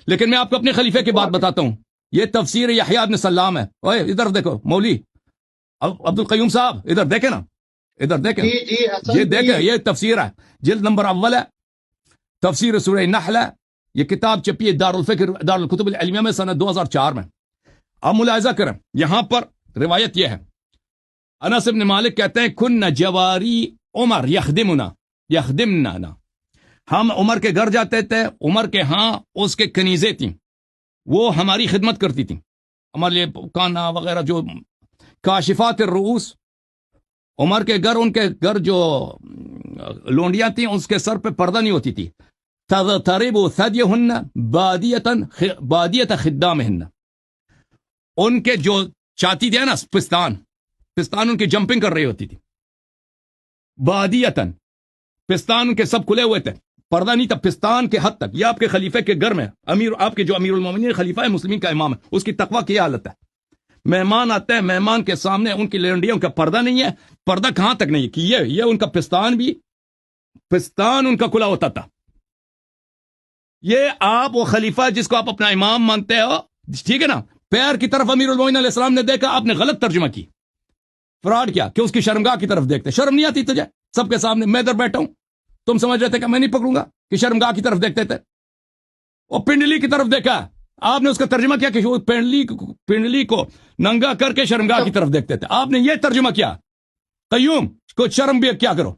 لیکن میں آپ کو اپنے خلیفے کی بات بتاتا ہوں. یہ تفسیر یحییٰ ابن سلام ہے. اوے ادھر دیکھو مولوی عبد القیوم صاحب، ادھر دیکھیں نا، ادھر دیکھیں. یہ دیکھیں، یہ تفسیر ہے، جلد نمبر اول ہے، تفسیر سورہ نحل ہے. یہ کتاب چھپی ہے دارالکتب العلمیہ میں سنہ 2004 میں. اب ملاحظہ کریں، یہاں پر روایت یہ ہے، انس بن مالک کہتے ہیں کن جواری عمر یخدمنا، ہم عمر کے گھر جاتے تھے، عمر کے ہاں اس کے کنیزیں تھیں، وہ ہماری خدمت کرتی تھیں، ہمارے لیے کانا وغیرہ جو کاشفات الرؤوس. عمر کے گھر، ان کے گھر جو لونڈیاں تھیں اس کے سر پہ پردہ نہیں ہوتی تھی. تضطرب ثدیہن بادیۃ خدامہن، ان کے جو چاتی تھے نا، پستان ان کی جمپنگ کر رہی ہوتی تھی. بادیتن، پستان ان کے سب کھلے ہوئے تھے، پردہ نہیں تھا پستان کے حد تک. یہ آپ کے خلیفے کے گھر میں آپ کے جو امیر المومنین خلیفہ ہے، مسلمین کا امام ہے، اس کی تقویٰ کی حالت ہے. مہمان آتے ہیں، مہمان کے سامنے ان کی لونڈیوں کا پردہ نہیں ہے. پردہ کہاں تک نہیں ہے کہ یہ ان کا پستان ان کا کھلا ہوتا تھا. یہ آپ وہ خلیفہ جس کو آپ اپنا امام مانتے ہو، ٹھیک ہے نا، پیر کی طرف امیر المومنین علیہ السلام نے دیکھا، آپ نے غلط ترجمہ کی، فراڈ کیا کہ اس کی شرمگاہ کی طرف دیکھتے. شرم نہیں آتی تجھے؟ سب کے سامنے میں ادھر بیٹھا ہوں، تم سمجھ رہے تھے کہ میں نہیں پکڑوں گا کہ شرمگاہ کی طرف دیکھتے تھے. اور پنڈلی کی طرف دیکھا، آپ نے اس کا ترجمہ کیا کہ وہ پنڈلی کو ننگا کر کے شرمگاہ کی طرف دیکھتے تھے. آپ نے یہ ترجمہ کیا. قیوم کو شرم بھی کیا کرو.